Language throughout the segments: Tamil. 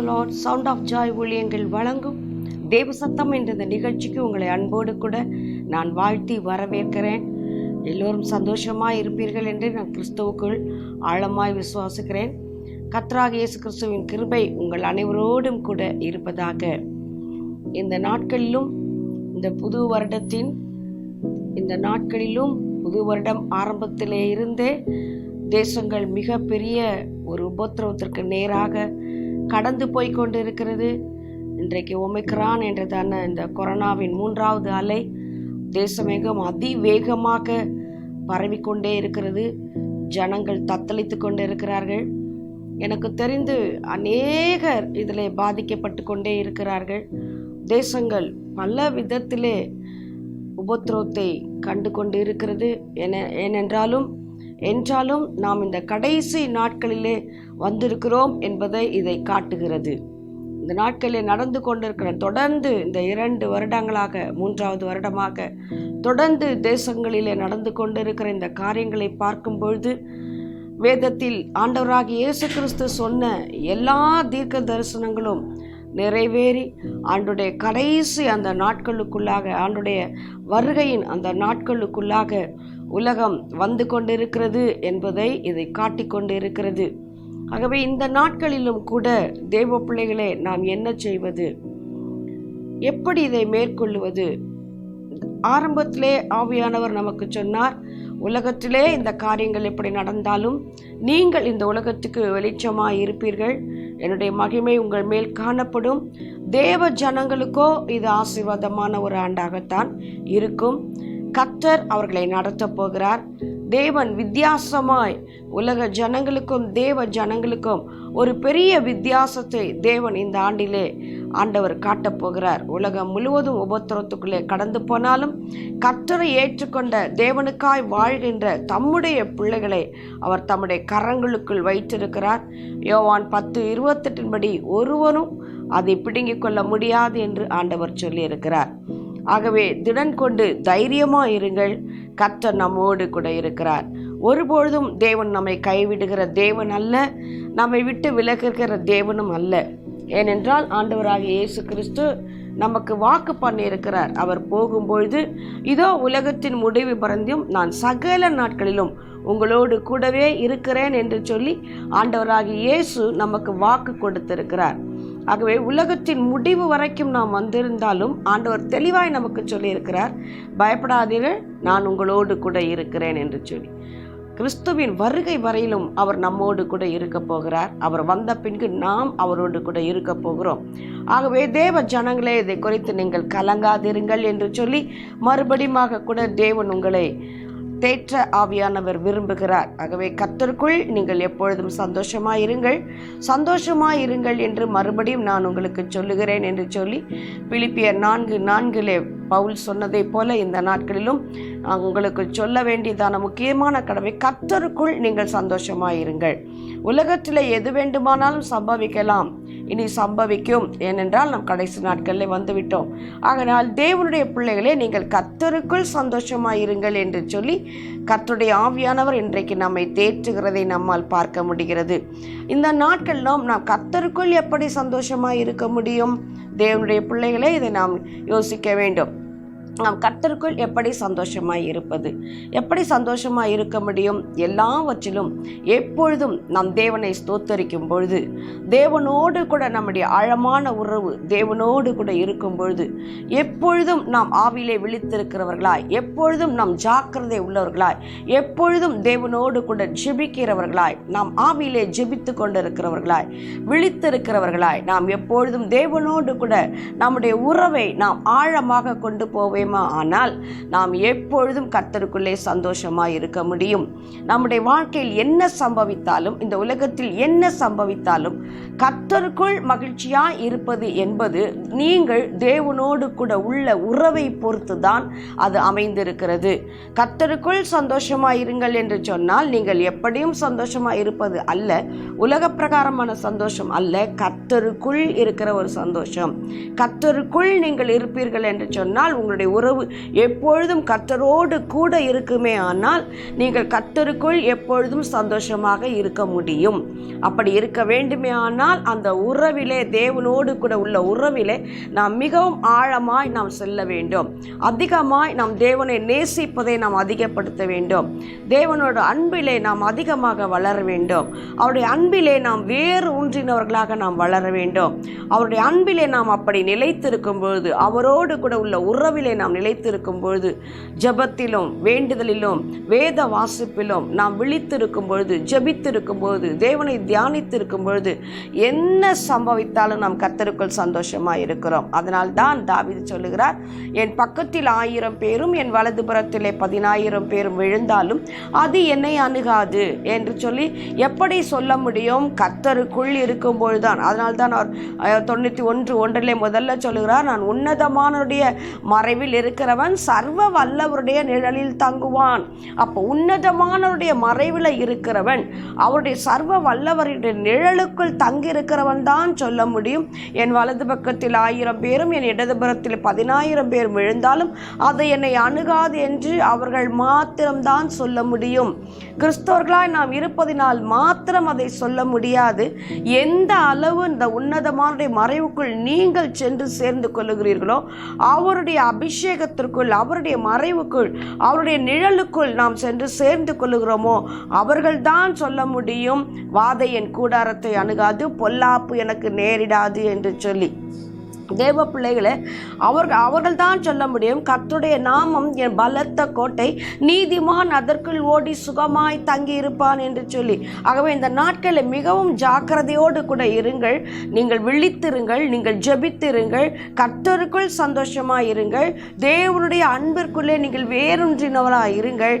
The lord. Sound of joy ஊழியங்கள் வழங்கும் தேவ சத்தம் என்ற இந்த நிகழ்ச்சிக்கு உங்களை அன்போடு கூட நான் வாழ்த்தி வரவேற்கிறேன். எல்லோரும் சந்தோஷமாய் இருப்பீர்கள் என்று நான் கிறிஸ்துவுக்குள் ஆழமாய் விசுவாசிக்கிறேன். கர்த்தராகிய இயேசு கிறிஸ்துவின் கிருபை உங்கள் அனைவரோடும் கூட இருப்பதாக. இந்த நாட்களிலும் இந்த புது வருடத்தின் இந்த நாட்களிலும் புது வருடம் ஆரம்பத்திலே இருந்தே தேசங்கள் மிக பெரிய ஒரு உபத்திரவத்திற்கு நேராக கடந்து போய் கொண்டு இருக்கிறது. இன்றைக்கு ஒமிக்ரான் என்றதான இந்த கொரோனாவின் 3வது அலை தேசமெங்கும் அதிவேகமாக பரவிக்கொண்டே இருக்கிறது. ஜனங்கள் தத்தளித்து கொண்டு இருக்கிறார்கள். எனக்கு தெரிந்து அநேகர் இதில் பாதிக்கப்பட்டு கொண்டே இருக்கிறார்கள். தேசங்கள் பல விதத்திலே உபத்திரவத்தை கண்டு கொண்டு இருக்கிறது. ஏனென்றாலும் நாம் இந்த கடைசி நாட்களிலே வந்திருக்கிறோம் என்பதை இதை காட்டுகிறது. இந்த நாட்களில் நடந்து கொண்டிருக்கிற தொடர்ந்து இந்த 2 வருடங்களாக 3வது வருடமாக தொடர்ந்து தேசங்களிலே நடந்து கொண்டிருக்கிற இந்த காரியங்களை பார்க்கும் பொழுது வேதத்தில் ஆண்டவராகிய இயேசு கிறிஸ்து சொன்ன எல்லா தீர்க்க தரிசனங்களும் நிறைவேறி ஆண்டுடைய கடைசி அந்த நாட்களுக்குள்ளாக, ஆண்டுடைய வருகையின் அந்த நாட்களுக்குள்ளாக உலகம் வந்து கொண்டிருக்கிறது என்பதை இதை காட்டிக்கொண்டு இருக்கிறது. ஆகவே இந்த நாட்களிலும் கூட தேவ பிள்ளைகளே, நாம் என்ன செய்வது, எப்படி இதை மேற்கொள்ளுவது? ஆரம்பத்திலே ஆவியானவர் நமக்கு சொன்னார், உலகத்திலே இந்த காரியங்கள் எப்படி நடந்தாலும் நீங்கள் இந்த உலகத்துக்கு வெளிச்சமாய் இருப்பீர்கள், என்னுடைய மகிமை உங்கள் மேல் காணப்படும். தேவ ஜனங்களுக்கோ இது ஆசீர்வாதமான ஒரு ஆண்டாகத்தான் இருக்கும். கர்த்தர் அவர்களை நடத்த போகிறார். தேவன் வித்தியாசமாய் உலக ஜனங்களுக்கும் தேவ ஜனங்களுக்கும் ஒரு பெரிய வித்தியாசத்தை தேவன் இந்த ஆண்டிலே ஆண்டவர் காட்டப்போகிறார். உலகம் முழுவதும் உபத்திரத்துக்குள்ளே கடந்து போனாலும் கர்த்தரை ஏற்றுக்கொண்ட தேவனுக்காய் வாழ்கின்ற தம்முடைய பிள்ளைகளை அவர் தம்முடைய கரங்களுக்குள் வைத்திருக்கிறார். யோவான் 10:28 படி ஒருவரும் அதை பிடுங்கிக் கொள்ள முடியாது என்று ஆண்டவர் சொல்லியிருக்கிறார். ஆகவே திடன் கொண்டு தைரியமாக இருங்கள். கர்த்தர் நம்மோடு கூட இருக்கிறார். ஒருபொழுதும் தேவன் நம்மை கைவிடுகிற தேவன் அல்ல, நம்மை விட்டு விலகுகிற தேவனும் அல்ல. ஏனென்றால் ஆண்டவராகிய இயேசு கிறிஸ்து நமக்கு வாக்கு பண்ணியிருக்கிறார். அவர் போகும்பொழுது, இதோ உலகத்தின் முடிவு பர்யந்தம் நான் சகல நாட்களிலும் உங்களோடு கூடவே இருக்கிறேன் என்று சொல்லி ஆண்டவராகிய இயேசு நமக்கு வாக்கு கொடுத்திருக்கிறார். ஆகவே உலகத்தின் முடிவு வரைக்கும் நாம் வந்திருந்தாலும் ஆண்டவர் தெளிவாய் நமக்கு சொல்லியிருக்கிறார், பயப்படாதீர்கள், நான் உங்களோடு கூட இருக்கிறேன் என்று சொல்லி. கிறிஸ்துவின் வருகை வரையிலும் அவர் நம்மோடு கூட இருக்க போகிறார். அவர் வந்த பின்பு நாம் அவரோடு கூட இருக்க போகிறோம். ஆகவே தேவ ஜனங்களே, இதை குறித்து நீங்கள் கலங்காதிருங்கள் என்று சொல்லி மறுபடியும் கூட தேவன் உங்களை தேற்ற ஆவியானவர் விரும்புகிறார். ஆகவே கர்த்தருக்குள் நீங்கள் எப்பொழுதும் சந்தோஷமாயிருங்கள் என்று மறுபடியும் நான் உங்களுக்கு சொல்லுகிறேன் என்று சொல்லி பிலிப்பியர் 4:4 பவுல் சொன்னதை போல இந்த நாட்களிலும் உங்களுக்கு சொல்ல வேண்டியதான முக்கியமான கடமை, கர்த்தருக்குள் நீங்கள் சந்தோஷமாயிருங்கள். உலகத்தில் எது வேண்டுமானாலும் சம்பவிக்கலாம், இனி சம்பவிக்கும். ஏனென்றால் நாம் கடைசி நாட்களில் வந்துவிட்டோம். ஆகையால் தேவனுடைய பிள்ளைகளே, நீங்கள் கர்த்தருக்குள் சந்தோஷமாயிருங்கள் என்று சொல்லி கர்த்தருடைய ஆவியானவர் இன்றைக்கு நம்மை தேற்றுகிறதை நம்மால் பார்க்க முடிகிறது. இந்த நாட்களிலும் நாம் கர்த்தருக்குள் எப்படி சந்தோஷமாய் இருக்க முடியும்? தேவனுடைய பிள்ளைகளே, இதை நாம் யோசிக்க வேண்டும். நாம் கர்த்தருக்குள் எப்படி சந்தோஷமாய் இருப்பது, எப்படி சந்தோஷமாய் இருக்க முடியும்? எல்லாவற்றிலும் எப்பொழுதும் நாம் தேவனை ஸ்தோத்தரிக்கும் பொழுது, தேவனோடு கூட நம்முடைய ஆழமான உறவு தேவனோடு கூட இருக்கும் பொழுது, எப்பொழுதும் நாம் ஆவிலே விழித்திருக்கிறவர்களாய், எப்பொழுதும் நாம் ஜாக்கிரதை உள்ளவர்களாய், எப்பொழுதும் தேவனோடு கூட ஜெபிக்கிறவர்களாய், நாம் ஆவிலே ஜெபித்து கொண்டிருக்கிறவர்களாய், விழித்திருக்கிறவர்களாய், நாம் எப்பொழுதும் தேவனோடு கூட நம்முடைய உறவை நாம் ஆழமாக கொண்டு போவே ஆனால் நாம் எப்பொழுதும் கர்த்தருக்குள்ளே சந்தோஷமாய் இருக்க முடியும். நம்முடைய வாழ்க்கையில் என்ன சம்பவித்தாலும், இந்த உலகத்தில் என்ன சம்பவித்தாலும் கர்த்தருக்குள் மகிழ்ச்சியாய் இருப்பது என்பது நீங்கள் தேவனோடு கூட உள்ள உறவை பொறுத்து தான் அது அமைந்திருக்கிறது. கர்த்தருக்குள் சந்தோஷமாய் இருங்கள் என்று சொன்னால் நீங்கள் எப்படியும் சந்தோஷமாய் இருப்பது அல்ல, உலக பிரகாரமான சந்தோஷம் அல்ல, கர்த்தருக்குள் இருக்கிற ஒரு சந்தோஷம். கர்த்தருக்குள் நீங்கள் இருப்பீர்கள் என்று சொன்னால் உங்களுடைய உறவு எப்பொழுதும் கர்த்தரோடு கூட இருக்குமே ஆனால் நீங்கள் கர்த்தருக்குள் எப்பொழுதும் சந்தோஷமாக இருக்க முடியும். அப்படி இருக்க வேண்டுமே ஆனால் அந்த உறவிலே, தேவனோடு கூட உள்ள உறவிலே நாம் மிகவும் ஆழமாய் நாம் செல்ல வேண்டும். அதிகமாய் நாம் தேவனை நேசிப்பதை நாம் அதிகப்படுத்த வேண்டும். தேவனோட அன்பிலே நாம் அதிகமாக வளர வேண்டும். அவருடைய அன்பிலே நாம் வேறு ஊன்றினவர்களாக நாம் வளர வேண்டும். அவருடைய அன்பிலே நாம் அப்படி நிலைத்திருக்கும் பொழுது, அவரோடு கூட உள்ள உறவிலே நாம் நிலைத்திருக்கும் பொழுது, ஜெபத்திலும் வேண்டுதலிலும் வேத வாசிப்பிலும் நாம் விழித்திருக்கும் பொழுது, ஜெபித்திருக்கும் பொழுது, தேவனை தியானித்திருக்கும் பொழுது என்ன சம்பவித்தாலும் நாம் கர்த்தருக்குள் சந்தோஷமாக இருக்கிறோம். அதனால் தான் தாவீது சொல்லுகிறார், என் பக்கத்தில் 1000 பேரும் என் வலதுபுறத்திலே 10,000 பேரும் விழுந்தாலும் அது என்னை அணுகாது என்று சொல்லி எப்படி சொல்ல முடியும்? கர்த்தருக்குள் இருக்கும் பொழுதுதான். அதனால் தான் அவர் 91:1 முதல்ல சொல்லுகிறார், நான் உன்னதமானவருடைய மறைவில் இருக்கிறவன் சர்வ வல்லவருடைய நிழலில் தங்குவான். அப்போ உன்னதமானவருடைய மறைவில் இருக்கிறவன், அவருடைய சர்வ வல்லவருடைய நிழலுக்குள் தங்கி இருக்கிறவன் தான் சொல்ல முடியும், என் வலது பக்கத்தில் 1000 பேரும் என் இடதுபுறத்தில் 10,000 பேரும் விழுந்தாலும் அது என்னை அணுகாது என்று அவர்கள் மாத்திரம்தான் சொல்ல முடியும். கிறிஸ்தவர்களாய் நாம் இருப்பதினால் மாத்திரம் அதை சொல்ல முடியாது. எந்த அளவு இந்த உன்னதமான மறைவுக்குள் நீங்கள் சென்று சேர்ந்து கொள்ளுகிறீர்களோ, அவருடைய அபிஷேகத்திற்குள், அவருடைய மறைவுக்குள், அவருடைய நிழலுக்குள் நாம் சென்று சேர்ந்து கொள்ளுகிறோமோ அவர்கள்தான் சொல்ல முடியும், வாதை என் கூடாரத்தை அணுகாது, பொல்லாப்பு எனக்கு நேரிடாது என்று சொல்லி. தேவ பிள்ளைகளை அவர்கள் தான் சொல்ல முடியும், கர்த்தருடைய நாமம் என் பலத்த கோட்டை, நீதிமான் அதற்குள் ஓடி சுகமாய் தங்கி இருப்பான் என்று சொல்லி. ஆகவே இந்த நாட்களில் மிகவும் ஜாக்கிரதையோடு கூட இருங்கள். நீங்கள் விழித்திருங்கள், நீங்கள் ஜெபித்திருங்கள், கர்த்தருக்குள் சந்தோஷமாய் இருங்கள், தேவனுடைய அன்பிற்குள்ளே நீங்கள் வேறொன்றினவராய் இருங்கள்.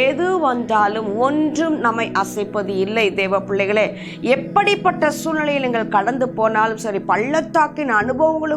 எது வந்தாலும் ஒன்றும் நம்மை அசைப்பது இல்லை. தேவ பிள்ளைகளே, எப்படிப்பட்ட சூழ்நிலையில் நீங்கள் கடந்து போனாலும் சரி, பள்ளத்தாக்கின் அனுபவங்களுக்குள்ளாக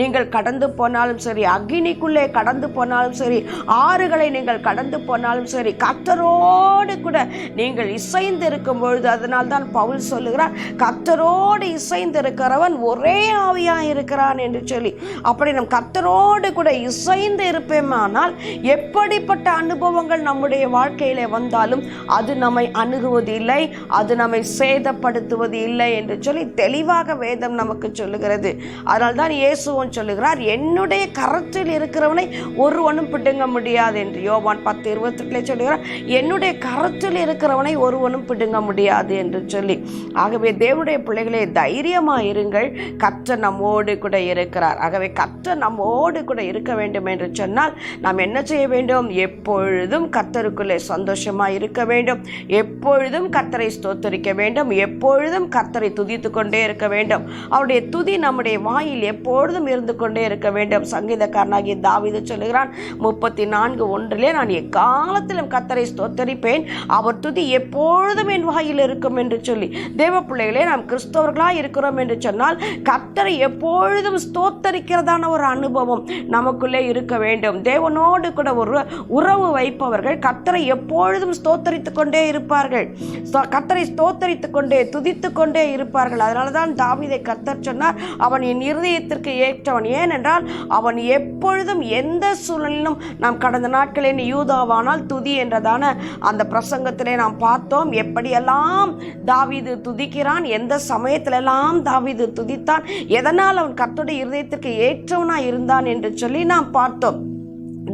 நீங்கள் கடந்து போனாலும் சரி, அக்னிக்குள்ளே கடந்து போனாலும் சரி, ஆறுகளை நீங்கள் கடந்து போனாலும் சரி, கர்த்தரோடு கூட நீங்கள் இசைந்து இருக்கும் பொழுது, அதனால் தான் பவுல் சொல்லுகிறார், கர்த்தரோடு இசைந்து இருக்கிறவன் ஒரே ஆவியாய் இருக்கிறான் என்று சொல்லி. அப்படி நம் கர்த்தரோடு கூட இசைந்து இருப்பேமானால் எப்படிப்பட்ட அனுபவங்கள் நம்முடைய வாழ்க்கையிலே வந்தாலும் அது நம்மை அணுகுவது இல்லை, அது நம்மை சேதப்படுத்துவது இல்லை என்று சொல்லி தெளிவாக வேதம் நமக்கு சொல்லுகிறது. அதனால் தான் இயேசுவும் சொல்லுகிறார், என்னுடைய கரத்தில் இருக்கிறவனை ஒருவனும் பிடுங்க முடியாது என்று. யோவான் 10:28 சொல்லுகிறார், என்னுடைய கரத்தில் இருக்கிறவனை ஒருவனும் பிடுங்க முடியாது என்று சொல்லி. ஆகவே தேவனுடைய பிள்ளைகளே, தைரியமாக இருங்கள், கர்த்தர் நம்மோடு கூட இருக்கிறார். ஆகவே கர்த்தர் நம்மோடு கூட இருக்க வேண்டும் என்று சொன்னால் நாம் என்ன செய்ய வேண்டும்? எப்பொழுதும் கர்த்தருக்குள்ளே சந்தோஷமாக இருக்க வேண்டும், எப்பொழுதும் கர்த்தரை ஸ்தோத்தரிக்க வேண்டும், எப்பொழுதும் கர்த்தரை துதித்து கொண்டே இருக்க வேண்டும். அவருடைய துதி நம்முடைய வாயில் எப்பொழுதும் இருந்து கொண்டே இருக்க வேண்டும். சங்கீதக்காரனாகிய தாவீது சொல்லுகிறான் 34:1, நான் எக்காலத்திலும் கர்த்தரை ஸ்தோத்தரிப்பேன், அவர் துதி எப்பொழுதும் என் வாயில் இருக்கும் என்று சொல்லி. தேவ பிள்ளைகளே, நாம் கிறிஸ்தவர்களாக இருக்கிறோம் என்று சொன்னால் கர்த்தரை எப்பொழுதும் ஸ்தோத்தரிக்கிறதான ஒரு அனுபவம் நமக்குள்ளே இருக்க வேண்டும். தேவனோடு கூட ஒரு உறவு வைப்பவர்கள் கர்த்தரை எப்பொழுதும் ஸ்தோத்தரித்து கொண்டே இருப்பார்கள், கர்த்தரை ஸ்தோத்தரித்து கொண்டே துதித்து கொண்டே இருப்பார்கள். அதனால தான் தாவீதை கர்த்தர் சொன்னார், அவன் என் இருதயத்திற்கு ஏற்றவன். ஏனென்றால் அவன் எப்பொழுதும் எந்த சூழலிலும், நாம் கடந்த நாட்களில் யூதாவானால் துதி என்றதான அந்த பிரசங்கத்திலே நாம் பார்த்தோம், எப்படியெல்லாம் தாவீது துதிக்கிறான், எந்த சமயத்திலெல்லாம் தாவீது துதித்தான், எதனால் அவன் கர்த்தருடைய இருதயத்திற்கு ஏற்றவனாய் இருந்தான் என்று சொல்லி நாம் பார்த்தோம்.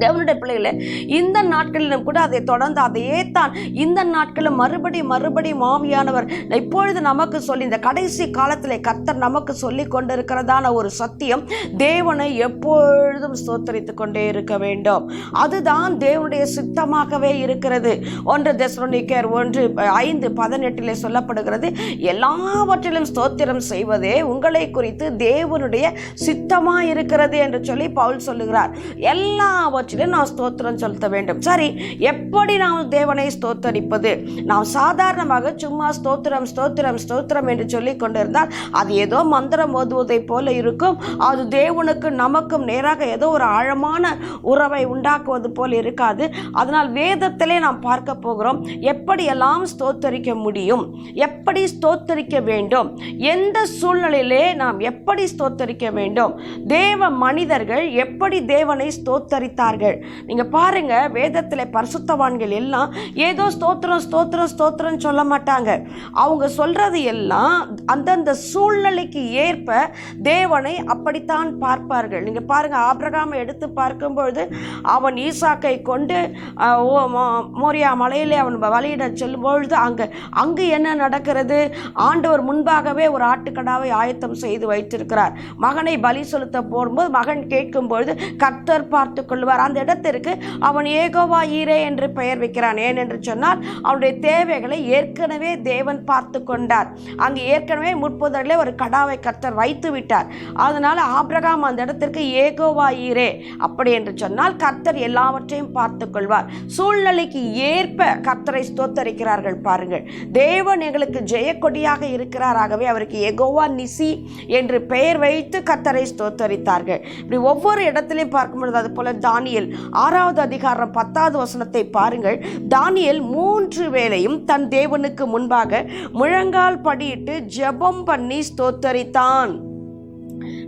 தேவனுடைய பிள்ளைகளை, இந்த நாட்களிலும் கூட அதை தொடர்ந்து அதையே தான் இந்த நாட்களில் மறுபடியும் ஆவியானவர் இப்பொழுது நமக்கு சொல்லி, இந்த கடைசி காலத்தில் கர்த்தர் நமக்கு சொல்லி கொண்டிருக்கிறதான ஒரு சத்தியம், தேவனை எப்பொழுதும் ஸ்தோத்தரித்து கொண்டே இருக்க வேண்டும். அதுதான் தேவனுடைய சித்தமாகவே இருக்கிறது. 1 தெசலோனிக்கேயர் 1:5-18 சொல்லப்படுகிறது, எல்லாவற்றிலும் ஸ்தோத்திரம் செய்வதே உங்களை குறித்து தேவனுடைய சித்தமாக இருக்கிறது என்று சொல்லி பவுல் சொல்லுகிறார். எல்லாவற்றிலும் எல்லாவற்றிலும் நாம் ஸ்தோத்திரம் செலுத்த வேண்டும். சரி, எப்படி நாம் தேவனை ஸ்தோத்தரிப்பது? நாம் சாதாரணமாக சும்மா ஸ்தோத்திரம் ஸ்தோத்திரம் ஸ்தோத்திரம் என்று சொல்லி கொண்டிருந்தால் அது ஏதோ மந்திரம் ஓதுவதை போல இருக்கும். அது தேவனுக்கு நமக்கும் நேராக ஏதோ ஒரு ஆழமான உறவை உண்டாக்குவது போல இருக்காது. அதனால் வேதத்திலே நாம் பார்க்க போகிறோம், எப்படியெல்லாம் ஸ்தோத்தரிக்க முடியும், எப்படி ஸ்தோத்தரிக்க வேண்டும், எந்த சூழ்நிலையிலே நாம் எப்படி ஸ்தோத்தரிக்க வேண்டும், தேவ மனிதர்கள் எப்படி தேவனை ஸ்தோத்தரித்தார்கள். நீங்க பாருங்க, வேதத்திலே பரிசுத்தவான்கள் எல்லாம் ஏதோ ஸ்தோத்திரம் ஸ்தோத்திரம் ஸ்தோத்திரம் சொல்ல மாட்டாங்க. அவங்க சொல்றது எல்லாம் அந்தந்த சூழ்நிலைக்கு ஏற்ப தேவனை அப்படித்தான் பார்ப்பார்கள். நீங்க பாருங்க, ஆபிரகாமை எடுத்து பார்க்கும்பொழுது அவன் ஈசாக்கை கொண்டு மோரியா மலையிலே அவன் வழியிட செல்லும் பொழுது அங்கு என்ன நடக்கிறது? ஆண்டவர் முன்பாகவே ஒரு ஆட்டுக்கடாவை ஆயத்தம் செய்து வைத்திருக்கிறார். மகனை பலி செலுத்த போகும்போது மகன் கேட்கும் பொழுது கர்த்தர் பார்த்து கொள்வார். அந்த இடத்திற்கு அவன் ஏகோவா ஈரே என்று பெயர் வைக்கிறான். ஏனென்று சொன்னால் அவனுடைய தேவைகளை ஏற்கனவே தேவன் பார்த்து கொண்டார். அங்கு ஏற்கனவே முற்புதரிலே ஒரு கடாவை கர்த்தர் வைத்து விட்டார். அதனால ஆபிரகாம் அந்த இடத்திற்கு ஏகோவா ஈரே, அப்படி என்று சொன்னால் கர்த்தர் எல்லாவற்றையும் பார்த்து கொள்வார். சூழ்நிலைக்கு ஏற்ப கர்த்தரை ஸ்தோத்தரிக்கிறார்கள். பாருங்கள், தேவன் எங்களுக்கு ஜெயக்கொடியாக இருக்கிறார், ஆகவே அவருக்கு யெகோவா நிசி என்று பெயர் வைத்து கர்த்தரை ஸ்தோத்தரித்தார்கள். இப்படி ஒவ்வொரு இடத்திலையும் பார்க்கும்பொழுது, அது போல தானியேல் 6வது அதிகாரம் 10வது வசனத்தை பாருங்கள். தானியேல் 3 வேளையும் தன் தேவனுக்கு முன்பாக முழங்கால் படியிட்டு ஜெபம் பண்ணி ஸ்தோத்தரித்தான்.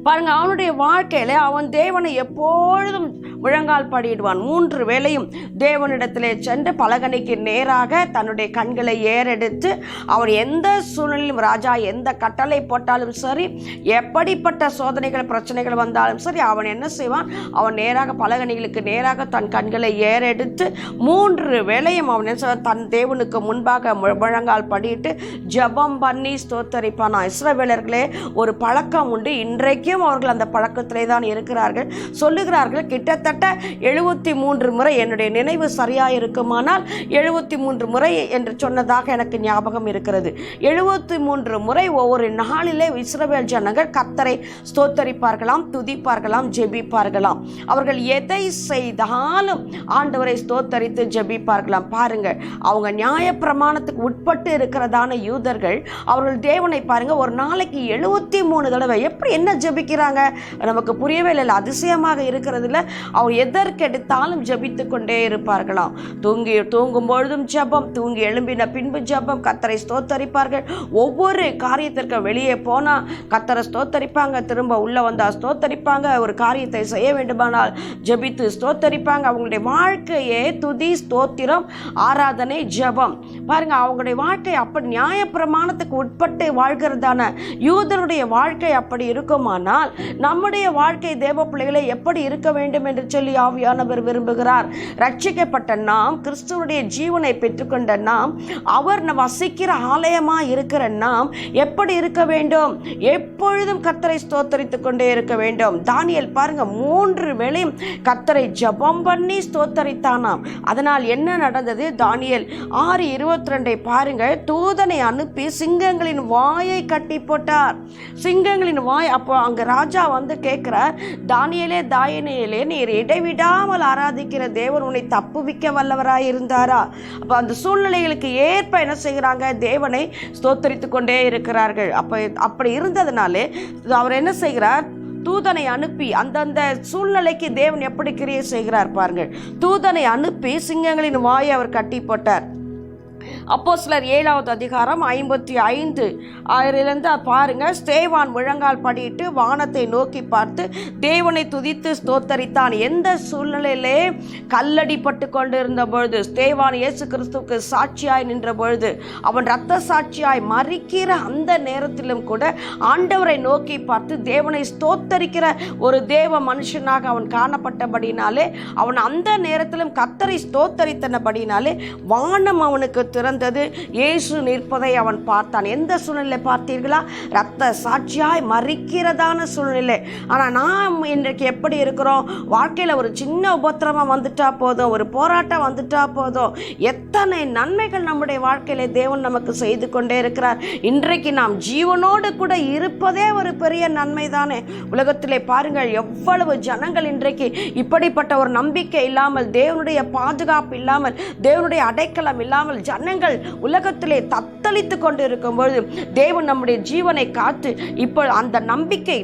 பாருங்க, அவனுடைய வாழ்க்கையில அவன் தேவனை எப்பொழுதும் முழங்கால் படியிடுவான். 3 வேளையும் தேவனிடத்திலே சென்று பலகணிக்கு நேராக தன்னுடைய கண்களை ஏறெடுத்து அவன் எந்த சூழ்நிலையும், ராஜா எந்த கட்டளை போட்டாலும் சரி, எப்படிப்பட்ட சோதனைகள் பிரச்சனைகள் வந்தாலும் சரி, அவன் என்ன செய்வான்? அவன் நேராக பலகணிகளுக்கு நேராக தன் கண்களை ஏறெடுத்து 3 வேளையும் அவன் தன் தேவனுக்கு முன்பாக முழங்கால் படியிட்டு ஜெபம் பண்ணி ஸ்தோத்தரிப்பான். இஸ்ரவேலர்களே ஒரு பழக்கம் உண்டு, இன்றைக்கும் அவர்கள் அந்த பழக்கத்திலே தான் இருக்கிறார்கள். சொல்லுகிறார்கள், கிட்டத்தட்ட 73 முறை, என்னுடைய நினைவு சரியாக இருக்குமானால் 73 முறை என்று சொன்னதாக எனக்கு ஞாபகம் இருக்கிறது. 73 முறை ஒவ்வொரு நாளிலே இஸ்ரவேல் ஜனங்கள் கர்த்தரை ஸ்தோத்தரிப்பார்களாம், துதிப்பார்களாம், ஜெபிப்பார்களாம். அவர்கள் எதை செய்தாலும் ஆண்டவரை ஸ்தோத்தரித்து ஜெபிப்பார்களாம். பாருங்கள், அவங்க நியாயப்பிரமாணத்துக்கு உட்பட்டு இருக்கிறதான யூதர்கள், அவர்கள் தேவனை பாருங்க ஒரு நாளைக்கு 73 தடவை எப்படி என்ன ஜெபிக்கிறாங்க நமக்கு புரியவே இல்லை. அதிசயமாக இருக்கிறது இல்லை. அவங்க எதற்கெடுத்தாலும் ஜெபித்து கொண்டே இருப்பார்களாம். தூங்கும் பொழுதும் ஜெபம், தூங்கி எழும்பின பின்பு ஜெபம், கர்த்தரை ஸ்தோத்தரிப்பார்கள். ஒவ்வொரு காரியத்திற்கு வெளியே போனா கர்த்தரை ஸ்தோத்தரிப்பாங்க, திரும்ப உள்ள வந்தா ஸ்தோத்தரிப்பாங்க, ஒரு காரியத்தை செய்ய வேண்டுமானால் ஜெபித்து ஸ்தோத்தரிப்பாங்க. அவங்களுடைய வாழ்க்கையே துதி, ஸ்தோத்திரம், ஆராதனை, ஜெபம். பாருங்க, அவங்களுடைய வாழ்க்கை அப்படி நியாயப்பிரமாணத்துக்கு உட்பட்டு வாழ்கிறதான யூதருடைய வாழ்க்கை அப்படி இருக்குமானால் நம்முடைய வாழ்க்கை தேவ பிள்ளைகளை எப்படி இருக்க வேண்டும் என்று சொல்லி ஆவியானவர் விரும்புகிறார். ரட்சிக்கப்பட்ட நாம், கிறிஸ்துவனுடைய ஜீவனை பெற்றுக்கொண்ட நாம், அவர் வசிக்கிற ஆலயமாக இருக்கிற நாம் எப்படி இருக்க வேண்டும்? எப்பொழுதும் கர்த்தரை ஸ்தோத்தரித்துக் கொண்டே இருக்க வேண்டும். தானியேல் பாருங்க 3 வேளையும் கர்த்தரை ஜெபம் பண்ணி ஸ்தோத்தரித்தானாம். அதனால் என்ன நடந்தது? தானியேல் 6:22 பாருங்க, தூதனை அனுப்பி சிங்கங்களின் வாயை கட்டி போட்டார். சிங்கங்களின் வாய். அப்போ அங்க ராஜா வந்து கேட்கிறார், தானியேலே தானியேலே, நீர் இடைவிடாமல் ஆராதிக்கிற தேவன் உன்னை தப்புவிக்க வல்லவராய் இருந்தாரா? அப்போ அந்த சூழ்நிலைகளுக்கு ஏற்ப என்ன செய்கிறாங்க? தேவனை ஸ்தோத்தரித்து கொண்டே இருக்கிறார்கள். அப்படி இருந்ததுனாலே அவர் என்ன செய்கிறார்? தூதனை அனுப்பி அந்தந்த சூழ்நிலைக்கு தேவன் எப்படி கிரியை செய்கிறார் பாருங்கள். தூதனை அனுப்பி சிங்கங்களின் வாயை அவர் கட்டி போட்டார். அப்போஸ்தலர் 7வது அதிகாரம் 55 பாருங்க, ஸ்தேவான் முழங்கால் படியிட்டு வானத்தை நோக்கி பார்த்து தேவனை துதித்து ஸ்தோத்தரித்தான். எந்த சூழ்நிலையிலே கல்லடிப்பட்டு கொண்டு இருந்த பொழுது, ஸ்தேவான் இயேசு கிறிஸ்துவுக்கு சாட்சியாய் நின்ற பொழுது, அவன் இரத்த சாட்சியாய் மரிக்கிற அந்த நேரத்திலும் கூட ஆண்டவரை நோக்கி பார்த்து தேவனை ஸ்தோத்தரிக்கிற ஒரு தேவ மனுஷனாக அவன் காணப்பட்டபடினாலே, அவன் அந்த நேரத்திலும் கர்த்தரை ஸ்தோத்தரித்தனபடினாலே வானம் அவனுக்கு திறந்து வந்தது. இயேசு நிற்பதை அவன் பார்த்தான். எந்த சூழ்நிலை பார்த்தீர்களா? இரத்த சாட்சியாய் மறிக்கிறதான சூழ்நிலை. ஆனால் நாம் இன்றைக்கு எப்படி இருக்கிறோம்? வாழ்க்கையில் ஒரு சின்ன உபத்திரவம் வந்துட்டா போதும், ஒரு போராட்டம் வந்துட்டா போதும், எத்தனை நன்மைகள் நம்முடைய வாழ்க்கையில தேவன் நமக்கு செய்து கொண்டே இருக்கிறார். இன்றைக்கு நாம் ஜீவனோடு கூட இருப்பதே ஒரு பெரிய நன்மை தானே. உலகத்திலே பாருங்கள், எவ்வளவு ஜனங்கள் இன்றைக்கு இப்படிப்பட்ட ஒரு நம்பிக்கை இல்லாமல், தேவனுடைய பாதுகாப்பு இல்லாமல், தேவனுடைய அடைக்கலம் இல்லாமல் ஜனங்கள் உலகத்திலே தத்தளித்து கொண்டு இருக்கும்போது தேவன் நம்முடைய ஜீவனை காத்து இப்போ அந்த நம்பிக்கை,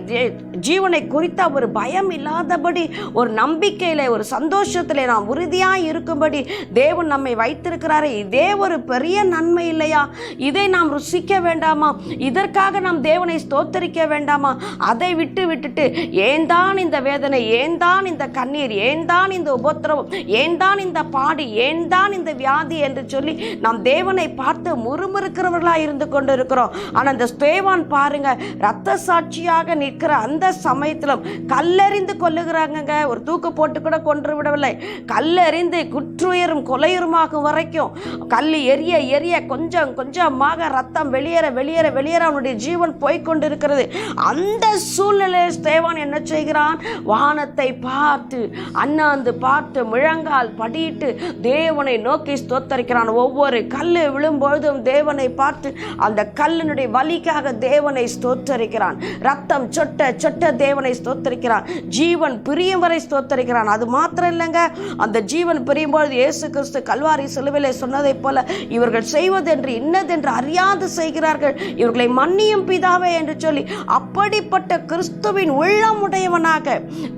ஜீவனை குறித்த ஒரு பயம் இல்லாதபடி ஒரு நம்பிக்கையில, ஒரு சந்தோஷத்திலே நாம் உறுதியாய் இருக்கும்படி தேவன் நம்மை வைத்திருக்கிறாரே. இதே ஒரு பெரிய நன்மை இல்லையா? இதை நாம் ருசிக்க வேண்டாமா? இதற்காக நாம் தேவனை ஸ்தோத்தரிக்க வேண்டாமா? அதை விட்டுட்டு ஏன் தான் இந்த வேதனை, ஏன் தான் இந்த கண்ணீர், ஏன் தான் இந்த உபத்திரவம், ஏன் தான் இந்த பாடி, ஏன் தான் இந்த வியாதி என்று சொல்லி நாம் தேவனை பார்த்து முறுமுறுக்கிறவர்களாக இருந்து கொண்டு இருக்கிறோம். ஆனால் இந்த ஸ்தேவான் பாருங்க, இரத்த சாட்சியாக நிற்கிற அந்த சமயத்திலும் கல்லெறிந்து கொல்லுகிறாங்க. ஒரு தூக்கு போட்டு கூட கொன்று விடவில்லை, கல்லெறிந்து குற்றுயிரும் கொலையுருமாகும் வரைக்கும் கல் எரிய எரிய கொஞ்சம் கொஞ்சமாக ரத்தம் வெளியேற வெளியேற வெளியேற அவனுடைய ஜீவன் போய்கொண்டிருக்கிறது. அந்த சூழ்நிலையில் ஸ்தேவான் என்ன செய்கிறான்? வானத்தை பார்த்து அண்ணாந்து பார்த்து முழங்கால் படியிட்டு தேவனை நோக்கி ஸ்தோத்தரிக்கிறான். ஒவ்வொரு கல்லு விழும்பொழுதும் தேவனை பார்த்து அந்த கல்லினுடைய வலிக்காக தேவனை ஸ்தோத்தரிக்கிறான். ரத்தம் சொட்ட சொட்ட தேவனை ஸ்தோத்தரிக்கிறான். ஜீவன் பிரியும் வரை ஸ்தோத்தரிக்கிறான். அது மாத்திரம் இல்லைங்க, அந்த ஜீவன் பிரியும் பொழுது இயேசு கிறிஸ்து கல்வாரி சிலுவையிலே சொன்னதை போல இவர்கள் செய்வதென்று இன்னதென்று அறியாது செய்கிறார்கள், இவர்களை மன்னியும் பிதாவே என்று சொல்லி அப்படிப்பட்ட கிறிஸ்துவின் உள்ளம் உடையவனாக,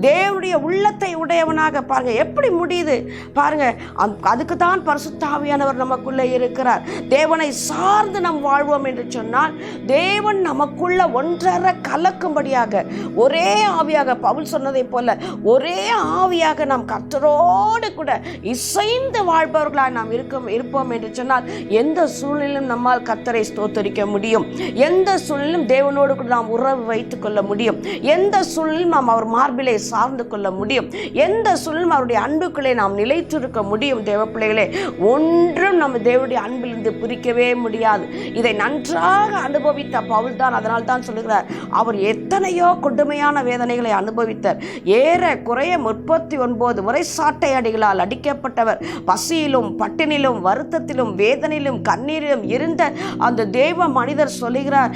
தேவனுடைய உள்ளத்தை உடையவனாக பாருங்க எப்படி முடியுது பாருங்க. அதுக்கு தான் பரிசுத்த ஆவியானவர் நமக்குள்ளே இருக்கிறார். தேவனை சார்ந்து நாம் வாழ்வோம் என்று சொன்னால் தேவன் நமக்குள்ள ஒன்றரை கலக்கும்படியாக ஒரே ஆவியாக, பவுல் சொன்னதை போல ஒரே ஆவியாக நாம் கர்த்தரோடு கூட இசைந்து வாழ்பவர்களாக நாம் இருப்போம் என்று சொன்னால் எந்த சூழ்நிலையும் நம்மால் கர்த்தரை ஸ்தோத்தரிக்க முடியும். எந்த சூழ்நிலையும் தேவனோடு கூட நாம் உறவு வைத்துக் கொள்ள முடியும். எந்த சூழ்நிலையும் நாம் அவர் மார்பிலே சார்ந்து கொள்ள முடியும். எந்த சூழ்நிலையும் அவருடைய அன்புக்குள்ளே நாம் நிலைத்திருக்க முடியும். தேவ பிள்ளைகளே, ஒன்றும் நம்ம தேவனுடைய அன்பிலிருந்து பிரிக்கவே முடியாது. இதை நன்றாக அனுபவித்த பவுல் தான் அதனால் தான் சொல்லுகிறார், அவர் எத்தனையோ கொடுமையான வேதனைகளை அனுபவித்தார். ஏறக்குறைய 39 முறை சாட்டை அடிகளால் அடிக்கப்பட்டவர். பசியிலும் பட்டினிலும் வருத்தத்திலும் வேதனையிலும் கண்ணீரிலும் இருந்த அந்த தேவ மனிதர் சொல்லுகிறார்,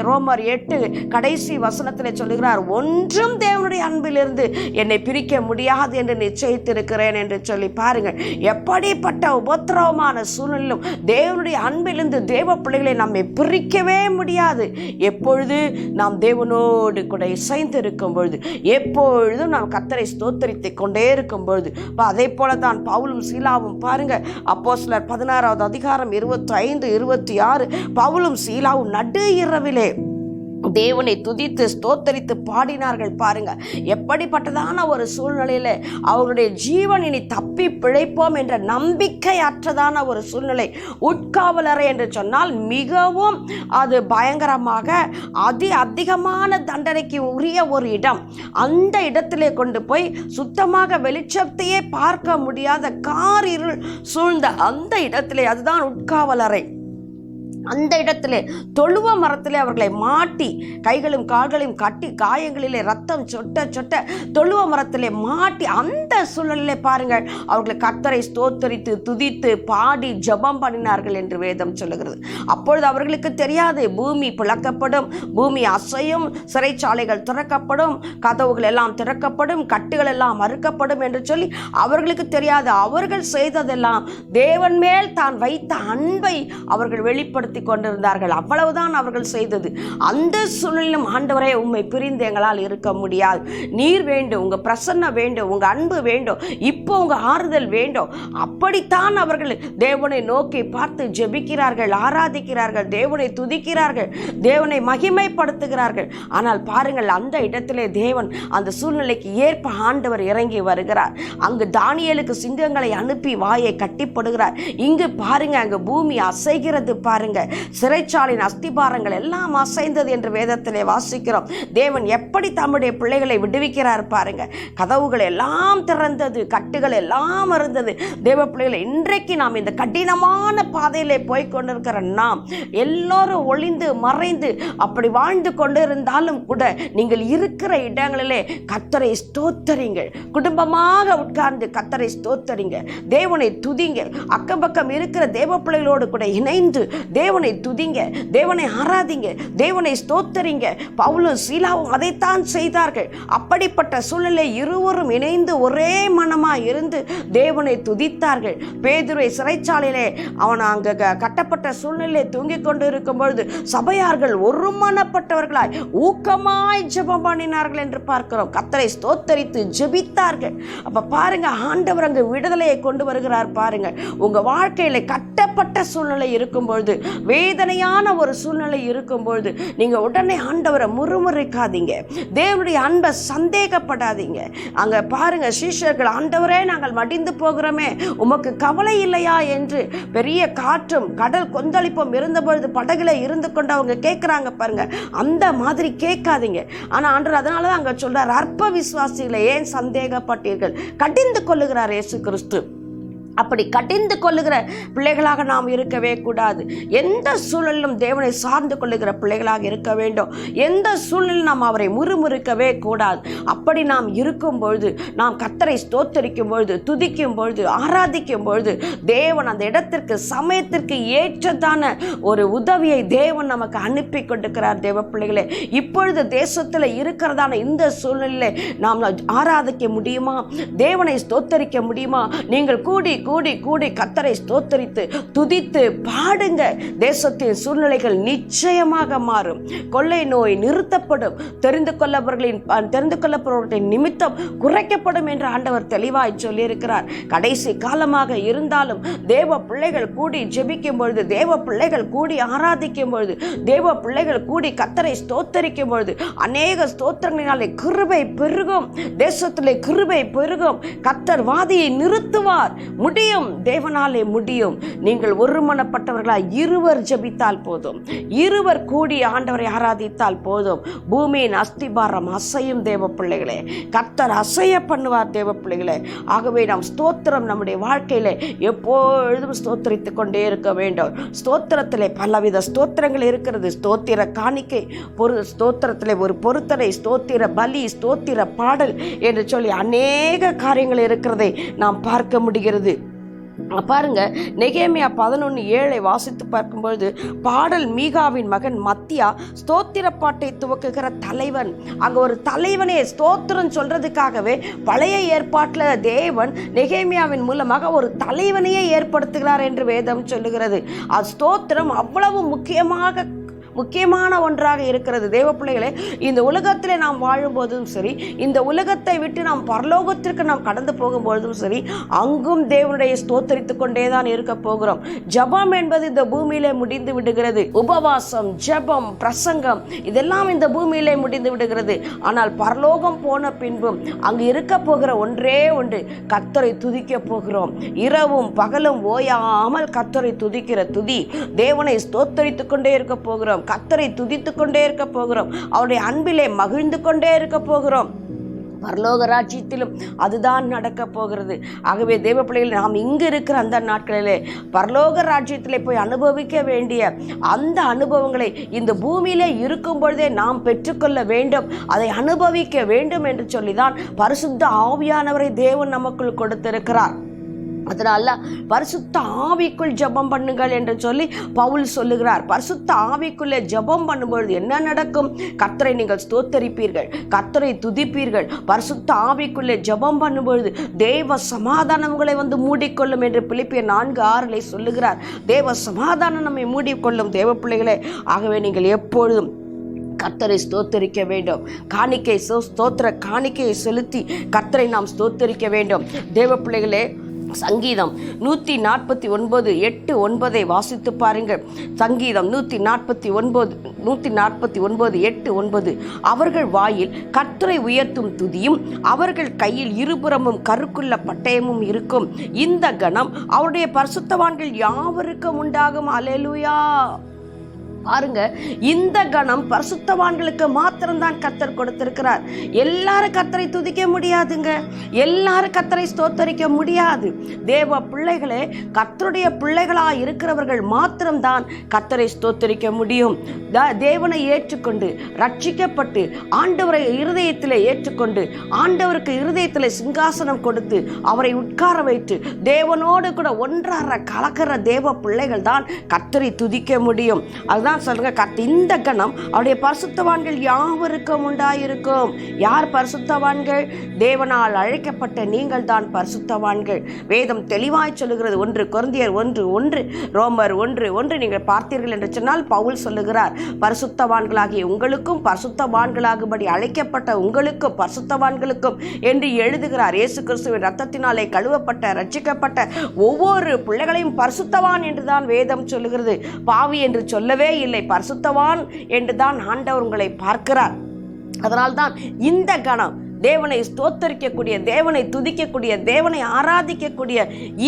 ரோமர் 8 கடைசி வசனத்தில் சொல்லுகிறார், ஒன்றும் தேவனுடைய அன்பிலிருந்து என்னை பிரிக்க முடியாது என்று நிச்சயித்திருக்கிறேன் என்று சொல்லி பாருங்கள். எப்படிப்பட்ட உபத்திரவமான சூழ்நிலையிலும் தேவனுடைய அன்பிலிருந்து தேவ பிள்ளைகளை நம்மை பிரிக்கவே முடியாது. எப்பொழுது நாம் தேவனோடு கூட இசைந்து இருக்கும் பொழுது, எப்பொழுதும் நாம் கர்த்தரை ஸ்தோத்தரித்து கொண்டே இருக்கும் பொழுது, அதே போல தான் பவுலும் சீலாவும் பாருங்க, அப்போஸ்தலர் 16வது அதிகாரம் 25, 26, பவுலும் சீலாவும் நடு இரவிலே தேவனை துதித்து ஸ்தோத்தரித்து பாடினார்கள். பாருங்க, எப்படிப்பட்டதான ஒரு சூழ்நிலையில அவருடைய ஜீவன் இனி தப்பி பிழைப்போம் என்ற நம்பிக்கையற்றதான ஒரு சூழ்நிலை. உட்காவலறை என்று சொன்னால் மிகவும் அது பயங்கரமாக அதிகமான தண்டனைக்கு உரிய ஒரு இடம். அந்த இடத்திலே கொண்டு போய் சுத்தமாக வெளிச்சத்தையே பார்க்க முடியாத காரிருள் சூழ்ந்த அந்த இடத்திலே, அதுதான் உட்காவலறை. அந்த இடத்திலே தொழுவ மரத்திலே அவர்களை மாட்டி கைகளும் கால்களையும் கட்டி காயங்களிலே ரத்தம் சொட்ட சொட்ட தொழுவ மரத்திலே மாட்டி அந்த சூழலிலே பாருங்கள் அவர்களை கர்த்தரை ஸ்தோத்தரித்து துதித்து பாடி ஜெபம் பண்ணினார்கள் என்று வேதம் சொல்லுகிறது. அப்பொழுது அவர்களுக்கு தெரியாது பூமி பிளக்கப்படும், பூமி அசையும், சிறைச்சாலைகள் திறக்கப்படும், கதவுகள் எல்லாம் திறக்கப்படும், கட்டுகள் எல்லாம் அறுக்கப்படும் என்று சொல்லி அவர்களுக்கு தெரியாது. அவர்கள் செய்ததெல்லாம் தேவன் மேல் தான் வைத்த அன்பை அவர்கள் வெளிப்படுத்தி கொண்டிருந்தார்கள். அவ்வளவுதான் அவர்கள் செய்தது. அந்த சூழ்நிலையிலும் ஆண்டவரே உம்மை பிரிந்து எங்களால் இருக்க முடியாது, நீர் வேண்டும், உங்க பிரசன்னம் வேண்டும், உங்க அன்பு வேண்டும், இப்போ உங்க ஆறுதல் வேண்டும். அப்படித்தான் அவர்கள் தேவனை நோக்கி பார்த்து ஜெபிக்கிறார்கள், ஆராதிக்கிறார்கள், தேவனை துதிக்கிறார்கள், தேவனை மகிமைப்படுத்துகிறார்கள். ஆனால் பாருங்கள், அந்த இடத்திலே தேவன் அந்த சூழ்நிலைக்கு ஏற்ப ஆண்டவர் இறங்கி வருகிறார். அங்கு தானியேலுக்கு சிங்கங்களை அனுப்பி வாயை கட்டிப்படுகிறார். இங்கு பாருங்க, அங்கு பூமி அசைகிறது. பாருங்க, சிறைச்சாலையின் அஸ்திபாரங்கள் எல்லாம் அசைந்தது என்று வேதத்திலே வாசிக்கிறோம். தேவன் எப்படி தம்முடைய பிள்ளைகளை விடுவிக்கிறார் பாருங்க. கதவுகள் எல்லாம் திறந்தது, கட்டுகள் எல்லாம் இருந்தது. தேவ பிள்ளைகளை இன்றைக்கு நாம் இந்த கடினமான பாதையிலே போய் கொண்டிருக்கிற நாம் எல்லோரும் ஒளிந்து மறைந்து அப்படி வாழ்ந்து கொண்டு இருந்தாலும் கூட நீங்கள் இருக்கிற இடங்களிலே கர்த்தரை ஸ்தோத்தரிங்கள். குடும்பமாக உட்கார்ந்து கர்த்தரை ஸ்தோத்தரிங்க, தேவனை துதிங்க. அக்கம் பக்கம் இருக்கிற தேவ பிள்ளைகளோடு கூட இணைந்து தேவனை துதிங்க, தேவனை ஆராதிங்க, தேவனை ஸ்தோத்தரிங்க. பவுலும் சீலாவும் அதைத்தான் செய்தார்கள். அப்படிப்பட்ட சூழ்நிலை இருவரும் இணைந்து ஒரே மனமாய் இருந்து தேவனை துதித்தார்கள். பேதுருவை சிறைச்சாலையிலே அவன் அங்கு கட்டப்பட்ட சூழ்நிலை தூங்கிக் கொண்டு இருக்கும் பொழுது சபையார்கள் ஒருமனப்பட்டவர்களாய் ஊக்கமாய் ஜெபம் பண்ணினார்கள் என்று பார்க்கிறோம். கர்த்தரை ஸ்தோத்தரித்து ஜெபித்தார்கள். அப்ப பாருங்க, ஆண்டவர் அங்கு விடுதலையை கொண்டு வருகிறார். பாருங்க, உங்க வாழ்க்கையில கட்டப்பட்ட சூழ்நிலை இருக்கும் பொழுது, வேதனையான ஒரு சூழ்நிலை இருக்கும் பொழுது நீங்க உடனே ஆண்டவரை முறுமுறுக்காதீங்க, தேவனுடைய அன்பை சந்தேகப்படாதீங்க. அங்க பாருங்க, சீஷர்கள் ஆண்டவரே நாங்கள் மடிந்து போகிறோமே, உமக்கு கவலை இல்லையா என்று பெரிய காற்றும் கடல் கொந்தளிப்பும் இருந்த பொழுது படகுல இருந்து கொண்டு அவங்க கேட்கிறாங்க பாருங்க. அந்த மாதிரி கேட்காதீங்க. ஆனா ஆண்டவர் அதனாலதான் அங்க சொல்றார், அற்ப விசுவாசிகளை ஏன் சந்தேகப்பட்டீர்கள், கடிந்து கொள்ளுகிறார் இயேசு கிறிஸ்து. அப்படி கடிந்து கொள்ளுகிற பிள்ளைகளாக நாம் இருக்கவே கூடாது. எந்த சூழலிலும் தேவனை சார்ந்து கொள்ளுகிற பிள்ளைகளாக இருக்க வேண்டும். எந்த சூழலிலும் நாம் அவரை முறுமுறுக்கவே கூடாது. அப்படி நாம் இருக்கும் பொழுது, நாம் கர்த்தரை ஸ்தோத்தரிக்கும் பொழுது, துதிக்கும் பொழுது, ஆராதிக்கும் பொழுது தேவன் அந்த இடத்திற்கு சமயத்திற்கு ஏற்றதான ஒரு உதவியை தேவன் நமக்கு அனுப்பி கொண்டிருக்கிறார். தேவ பிள்ளைகளே, இப்பொழுது தேசத்தில் இருக்கிறதான இந்த சூழ்நிலையிலே நாம் ஆராதிக்க முடியுமா? தேவனை ஸ்தோத்தரிக்க முடியுமா? நீங்கள் கூடி கூடி கூடி கர்த்தரை ஸ்தோத்தரித்து துதித்து பாடுங்க. தேசத்தின் சூழ்நிலைகள் நிச்சயமாக மாறும். கொள்ளை நோய் நிறுத்தப்படும். தெரிந்து கொள்ளப்படுவர்களின் நிமித்தம் குறைக்கப்படும் என்று ஆண்டவர் தெளிவாய் சொல்லியிருக்கிறார். கடைசி காலமாக இருந்தாலும் தேவ பிள்ளைகள் கூடி ஜெபிக்கும் பொழுது, தேவ பிள்ளைகள் கூடி ஆராதிக்கும் பொழுது, தேவ பிள்ளைகள் கூடி கர்த்தரை ஸ்தோத்தரிக்கும் பொழுது அநேக ஸ்தோத்திரங்களினாலே கிருபை பெருகும். தேசத்திலே கிருபை பெருகும். கர்த்தர் வாதியை நிறுத்துவார். முடியும், தேவனாலே முடியும். நீங்கள் ஒருமனப்பட்டவர்களாய் இருவர் ஜெபித்தால் போதும், இருவர் கூடி ஆண்டவரை ஆராதித்தால் போதும். பூமியின் அஸ்திபாரம் அசையும். தேவ பிள்ளைகளே, கர்த்தர் அசைய பண்ணுவார். தேவ பிள்ளைகளே, ஆகவே நாம் ஸ்தோத்திரம் நம்முடைய வாழ்க்கையில எப்பொழுதும் ஸ்தோத்திரித்துக் கொண்டே இருக்க வேண்டும். ஸ்தோத்திரத்திலே பலவித ஸ்தோத்திரங்கள் இருக்கிறது. ஸ்தோத்திர காணிக்கை, ஸ்தோத்திரத்திலே ஒரு பொருத்தனை, ஸ்தோத்திர பலி, ஸ்தோத்திர பாடல் என்று சொல்லி அநேக காரியங்கள் இருக்கிறதை நாம் பார்க்க முடிகிறது. பாருங்க, நெகேமியா 11:7 வாசித்து பார்க்கும்பொழுது, பாடல் மீகாவின் மகன் மத்தியா ஸ்தோத்திர பாட்டை துவக்குகிற தலைவன். அங்க ஒரு தலைவனே ஸ்தோத்திரம் சொல்றதுக்காகவே பழைய ஏற்பாட்டில் தேவன் நெகேமியாவின் மூலமாக ஒரு தலைவனையே ஏற்படுத்துகிறார் என்று வேதம் சொல்லுகிறது. அது ஸ்தோத்திரம் அவ்வளவு முக்கியமான ஒன்றாக இருக்கிறது. தேவ பிள்ளைகளே, இந்த உலகத்திலே நாம் வாழும்போதும் சரி, இந்த உலகத்தை விட்டு நாம் பரலோகத்திற்கு நாம் கடந்து போகும்போதும் சரி, அங்கும் தேவனுடைய ஸ்தோத்தரித்துக் கொண்டேதான் இருக்க போகிறோம். ஜபம் என்பது இந்த பூமியிலே முடிந்து விடுகிறது. உபவாசம், ஜபம், பிரசங்கம் இதெல்லாம் இந்த பூமியிலே முடிந்து விடுகிறது. ஆனால் பரலோகம் போன பின்பும் அங்கு இருக்க போகிற ஒன்றே ஒன்று, கர்த்தரை துதிக்க போகிறோம். இரவும் பகலும் ஓயாமல் கர்த்தரை துதிக்கிற துதி, தேவனை ஸ்தோத்தரித்துக் கொண்டே இருக்க போகிறோம். கர்த்தரை துதித்துக் கொண்டே இருக்க போகிறோம். அவருடைய அன்பிலே மகிழ்ந்து கொண்டே இருக்க போகிறோம். பரலோக ராஜ்யத்திலும் அதுதான் நடக்க போகிறது. ஆகவே தேவ பிள்ளைகள், நாம் இங்கு இருக்கிற அந்த நாட்களிலே பரலோக ராஜ்யத்திலே போய் அனுபவிக்க வேண்டிய அந்த அனுபவங்களை இந்த பூமியிலே இருக்கும் பொழுதே நாம் பெற்றுக்கொள்ள வேண்டும். அதை அனுபவிக்க வேண்டும் என்று சொல்லிதான் பரிசுத்த ஆவியானவரை தேவன் நமக்குள் கொடுத்திருக்கிறார். அதனால பரிசுத்த ஆவிக்குள் ஜெபம் பண்ணுங்கள் என்று சொல்லி பவுல் சொல்லுகிறார். பரிசுத்த ஆவிக்குள்ளே ஜெபம் பண்ணும்பொழுது என்ன நடக்கும்? கர்த்தரை நீங்கள் ஸ்தோத்தரிப்பீர்கள், கர்த்தரை துதிப்பீர்கள். பரிசுத்த ஆவிக்குள்ளே ஜெபம் பண்ணும்பொழுது தேவ சமாதானம் உங்களை வந்து மூடிக்கொள்ளும் என்று பிலிப்பியர் 4:6 சொல்லுகிறார். தேவ சமாதானம் நம்மை மூடிக்கொள்ளும். தேவ பிள்ளைகளே, ஆகவே நீங்கள் எப்பொழுதும் கர்த்தரை ஸ்தோத்தரிக்க வேண்டும். ஸ்தோத்திர காணிக்கையை செலுத்தி கர்த்தரை நாம் ஸ்தோத்தரிக்க வேண்டும். தேவ பிள்ளைகளே, சங்கீதம் 149:8-9 வாசித்து பாருங்கள். சங்கீதம் 149:8-9. அவர்கள் வாயில் கர்த்தரை உயர்த்தும் துதியும், அவர்கள் கையில் இருபுறமும் கருக்குள்ள பட்டயமும் இருக்கும். இந்த கணம் அவருடைய பரிசுத்தவான்கள் யாவருக்கும் உண்டாகும். அல்லேலூயா. பாருங்க, இந்த கணம் பரிசுத்தவான்களுக்கு மாத்திரம்தான் கர்த்தர் கொடுத்திருக்கிறார். எல்லாரும் கர்த்தரை துதிக்க முடியாதுங்க, எல்லாரும் கர்த்தரை ஸ்தோத்தரிக்க முடியாது. தேவ பிள்ளைகளே, கர்த்தருடைய பிள்ளைகளா இருக்கிறவர்கள் மாத்திரம்தான் கர்த்தரை ஸ்தோத்தரிக்க முடியும். தேவனை ஏற்றுக்கொண்டு ரட்சிக்கப்பட்டு ஆண்டவரை இருதயத்தில் ஏற்றுக்கொண்டு ஆண்டவருக்கு இருதயத்தில் சிங்காசனம் கொடுத்து அவரை உட்கார வைத்து தேவனோடு கூட ஒன்றார கலக்கிற தேவ பிள்ளைகள் தான் கர்த்தரை துதிக்க முடியும். அதுதான் சொல்லுங்க, இந்த கணம் அவருடைய பரிசுத்தவான்கள் யாவருக்கும் உண்டாயிருக்கும். யார் பரிசுத்தவான்கள்? தேவனால் அழைக்கப்பட்ட நீங்கள் தான் பரிசுத்தவான்கள். வேதம் தெளிவாய் சொல்லுகிறது. 1 கொரிந்தியர் 1:1, ரோமர் 1:1 நீங்கள் பார்த்தீர்கள் என்று சொன்னால் பவுல் சொல்லுகிறார், பரிசுத்தவான்களாகிய உங்களுக்கும் பரிசுத்தவான்களாகும்படி அழைக்கப்பட்ட உங்களுக்கும் பரிசுத்தவான்களுக்கும் என்று எழுதுகிறார். இயேசு கிறிஸ்துவின் இரத்தத்தினாலே கழுவப்பட்ட ரட்சிக்கப்பட்ட ஒவ்வொரு பிள்ளைகளையும் பரிசுத்தவான் என்றுதான் வேதம் சொல்லுகிறது. பாவி என்று சொல்லவே இல்லை, பரிசுத்தவான் என்றுதான் ஆண்டவர் உங்களை பார்க்கிறார். அதனால்தான் இந்த கணம் தேவனை ஸ்தோத்தரிக்கக்கூடிய, தேவனை துதிக்கக்கூடிய, தேவனை ஆராதிக்கக்கூடிய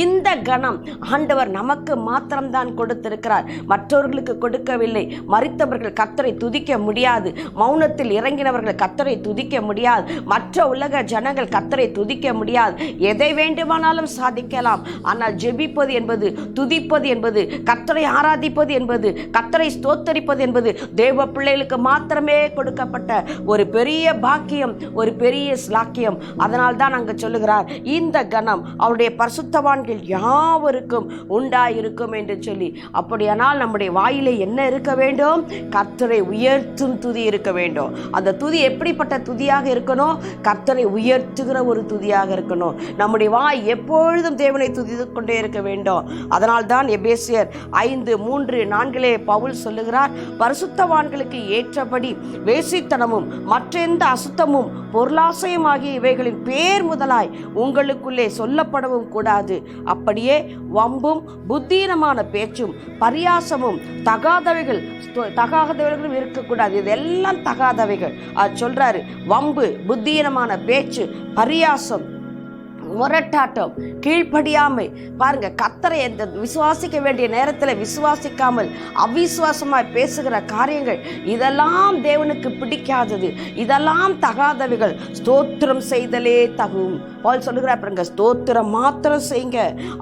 இந்த கணம் ஆண்டவர் நமக்கு மாத்திரம்தான் கொடுத்திருக்கிறார், மற்றவர்களுக்கு கொடுக்கவில்லை. மரித்தவர்கள் கர்த்தரை துதிக்க முடியாது, மௌனத்தில் இறங்கினவர்கள் கர்த்தரை துதிக்க முடியாது, மற்ற உலக ஜனங்கள் கர்த்தரை துதிக்க முடியாது. எதை வேண்டுமானாலும் சாதிக்கலாம், ஆனால் ஜெபிப்பது என்பது, துதிப்பது என்பது, கர்த்தரை ஆராதிப்பது என்பது, கர்த்தரை ஸ்தோத்தரிப்பது என்பது தேவ பிள்ளைகளுக்கு மாத்திரமே கொடுக்கப்பட்ட ஒரு பெரிய பாக்கியம், ஒரு பெரிய ஸ்லாக்கியம். அதனால் தான் அங்கு சொல்லுகிறார், இந்த கணம் அவருடைய பரிசுத்தவான்கள் யாவருக்கும் உண்டாயிருக்கும் என்று சொல்லி. அப்படியானால் நம்முடைய வாயிலே என்ன இருக்க வேண்டும்? கர்த்தரை உயர்த்தும் துதி இருக்க வேண்டும். அந்த துதி எப்படிப்பட்ட துதியாக இருக்கணும்? கர்த்தரை உயர்த்துகிற ஒரு துதியாக இருக்கணும். நம்முடைய வாய் எப்பொழுதும் தேவனை துதித்து கொண்டே இருக்க வேண்டும். அதனால் தான் எபேசியர் 5:3-4 பவுல் சொல்லுகிறார், பரிசுத்தவான்களுக்கு ஏற்றபடி வேசித்தனமும் மற்றெந்த அசுத்தமும் பொருளாசையும் ஆகிய இவைகளின் பேர் முதலாய் உங்களுக்குள்ளே சொல்லப்படவும் கூடாது. அப்படியே வம்பும் புத்தீனமான பேச்சும் பரியாசமும் தகாதவைகளும் இருக்கக்கூடாது. இதெல்லாம் தகாதவைகள். அது சொல்றாரு, வம்பு, புத்தீனமான பேச்சு, பரியாசம், முரட்டாட்டம், கீழ்ப்படியாமை. பாருங்க, கர்த்தரை விசுவாசிக்க வேண்டிய நேரத்தில் விசுவாசிக்காமல் அவிசுவாசமாய் பேசுகிற காரியங்கள், இதெல்லாம் தேவனுக்கு பிடிக்காதது, இதெல்லாம் தகாதவைகள். ஸ்தோத்திரம் செய்தலே தகும். பவுல் சொல்லுகிறார், பாருங்க, ஸ்தோத்திரம் மாத்திரம் செய்யுங்க,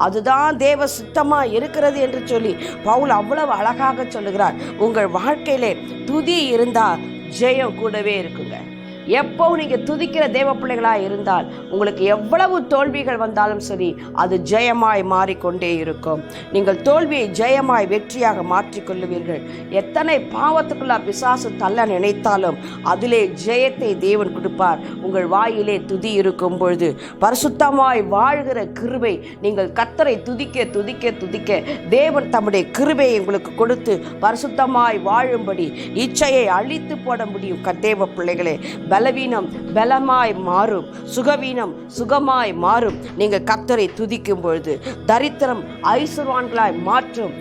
அதுதான் தேவ சித்தமா இருக்கிறது என்று சொல்லி பவுல் அவ்வளவு அழகாக சொல்லுகிறார். உங்கள் வாழ்க்கையிலே துதி இருந்தா ஜெயம் கூடவே இருக்குங்க. எப்போ நீங்கள் துதிக்கிற தேவ பிள்ளைகளாக இருந்தால் உங்களுக்கு எவ்வளவு தோல்விகள் வந்தாலும் சரி, அது ஜெயமாய் மாறிக்கொண்டே இருக்கும். நீங்கள் தோல்வியை ஜெயமாய் வெற்றியாக மாற்றிக்கொள்ளுவீர்கள். எத்தனை பாவத்துக்குள்ள பிசாசு தள்ள நினைத்தாலும் அதிலே ஜெயத்தை தேவன் கொடுப்பார். உங்கள் வாயிலே துதி இருக்கும் பொழுது பரிசுத்தமாய் வாழ்கிற கிருபை, நீங்கள் கர்த்தரை துதிக்க துதிக்க துதிக்க தேவன் தம்முடைய கிருபையை உங்களுக்கு கொடுத்து பரிசுத்தமாய் வாழும்படி இச்சையை அழித்து போட முடியும். தேவ பிள்ளைகளே, பலவீனம் பலமாய் மாறும், சுகவீனம் சுகமாய் மாறும். நீங்கள் கர்த்தரை துதிக்கும் பொழுது தரித்திரம் ஐஸ்வர்வான்களாய் மாற்றும்.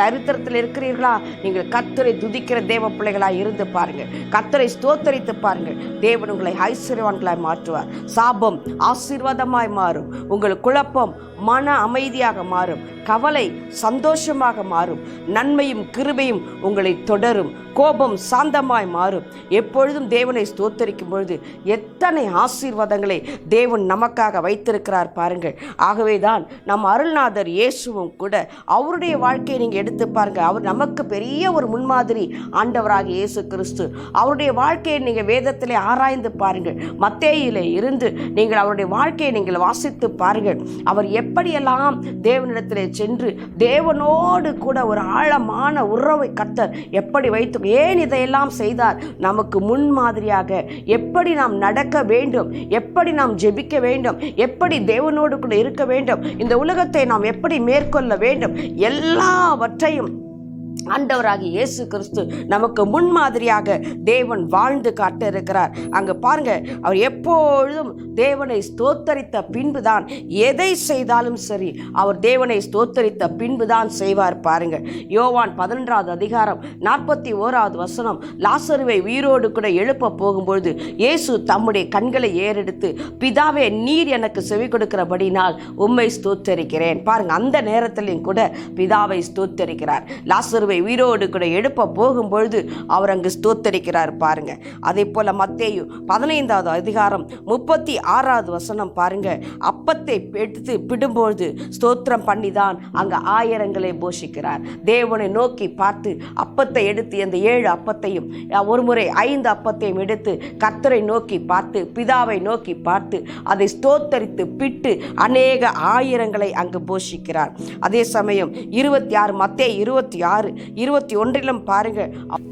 தரித்திரத்தில் இருக்கிறீர்களா? நீங்கள் கர்த்தரை துதிக்கிற தேவ பிள்ளைகளாய் இருந்து பாருங்கள், கர்த்தரை ஸ்தோத்தரித்து பாருங்கள், தேவன் உங்களை ஐஸ்வர்யவான்களாய் மாற்றுவார். சாபம் ஆசீர்வாதமாய் மாறும், உங்கள் குழப்பம் மன அமைதியாக மாறும், கவலை சந்தோஷமாக மாறும், நன்மையும் கிருபையும் உங்களை தொடரும், கோபம் சாந்தமாய் மாறும். எப்பொழுதும் தேவனை ஸ்தோத்தரிக்கும் பொழுது எத்தனை ஆசீர்வாதங்களை தேவன் நமக்காக வைத்திருக்கிறார் பாருங்கள். ஆகவே தான் நம் அருள்நாதர் இயேசுவும் கூட அவருடைய வாழ்க்கையை நீங்கள் எடுத்து பாருங்கள். அவர் நமக்கு பெரிய ஒரு முன்மாதிரி. ஆண்டவராக இயேசு கிறிஸ்து அவருடைய வாழ்க்கையை நீங்கள் வேதத்திலே ஆராய்ந்து பாருங்கள். மத்தேயிலே இருந்து நீங்கள் அவருடைய வாழ்க்கையை நீங்கள் வாசித்து பாருங்கள். அவர் எப்படியெல்லாம் தேவனிடத்திலே சென்று தேவனோடு கூட ஒரு ஆழமான உறவை கர்த்தர் எப்படி வைத்து, ஏன் இதையெல்லாம் செய்தார்? நமக்கு முன்மாதிரியாக எப்படி நாம் நடக்க வேண்டும், எப்படி நாம் ஜெபிக்க வேண்டும், எப்படி தேவனோடு கூட இருக்க வேண்டும், இந்த உலகத்தை நாம் எப்படி மேற்கொள்ள வேண்டும், எல்லாவற்றையும் ஆண்டவராகிய இயேசு கிறிஸ்து நமக்கு முன்மாதிரியாக தேவன் வாழ்ந்து காட்ட இருக்கிறார். அங்க பாருங்க, அவர் எப்பொழுதும் தேவனை ஸ்தோத்தரித்த பின்புதான் எதை செய்தாலும் சரி, அவர் தேவனை ஸ்தோத்தரித்த பின்புதான் செய்வார். பாருங்க, யோவான் 11வது அதிகாரம் 41வது வசனம், லாசருவை உயிரோடு கூட எழுப்ப போகும்பொழுது இயேசு தம்முடைய கண்களை ஏறெடுத்து, பிதாவே, நீர் எனக்கு செவி கொடுக்கிறபடினால் உம்மை ஸ்தோத்தரிக்கிறேன். பாருங்க, அந்த நேரத்திலையும் கூட பிதாவை ஸ்தோத்தரிக்கிறார். லாசருவை லாசருவை உயிரோடு கூட எழுப்ப போகும்பொழுது அவர் அங்கு ஸ்தோத்தரிக்கிறார் பாருங்க. அதே போல மத்தேயு 15வது அதிகாரம் 36வது வசனம் பாருங்க. அப்பத்தை எடுத்து பிடும்பொழுது ஸ்தோத்திரம் பண்ணிதான் அங்க ஆயிரங்களை போஷிக்கிறார். தேவனை நோக்கி பார்த்து அப்பத்தை எடுத்து அந்த 7 அப்பத்தையும் ஒரு முறை 5 அப்பத்தையும் எடுத்து கர்த்தரை நோக்கி பார்த்து பிதாவை நோக்கி பார்த்து அதை ஸ்தோத்தரித்து பிட்டு அநேக ஆயிரங்களை அங்கு போஷிக்கிறார். அதே சமயம் 26 மத்தேயு 26:21 பாருங்க.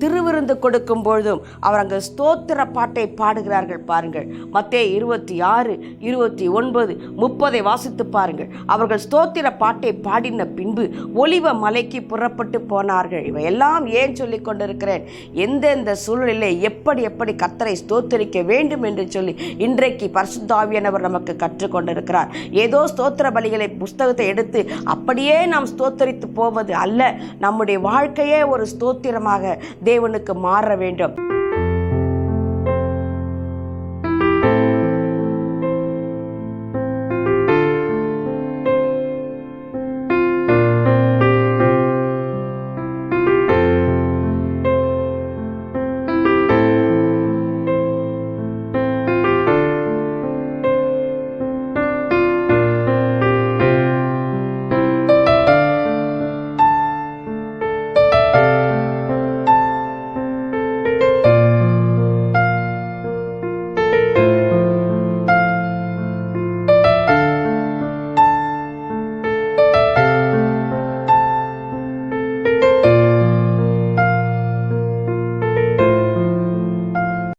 திருவிருந்து கொடுக்கும் பொழுதும் அவர் அங்கு ஸ்தோத்திர பாட்டை பாடுகிறார்கள் பாருங்கள். மத்தேயு 26:29, 30 வாசித்து பாருங்கள். அவர்கள் ஸ்தோத்திர பாட்டை பாடின பின்பு ஒலிவ மலைக்கு புறப்பட்டு போனார்கள். இவையெல்லாம் ஏன் சொல்லிக் கொண்டிருக்கிறேன், எந்தெந்த சூழலிலே எப்படி எப்படி கர்த்தரை ஸ்தோத்தரிக்க வேண்டும் என்று சொல்லி இன்றைக்கு பரிசுத்த ஆவியானவர் நமக்கு கற்றுக்கொண்டிருக்கிறார். ஏதோ ஸ்தோத்திர பலிகளை புஸ்தகத்தை எடுத்து அப்படியே நாம் ஸ்தோத்தரித்து போவது அல்ல. நம்முடைய வாழ்க்கையே ஒரு ஸ்தோத்திரமாக தேவனுக்கு மாற வேண்டும்.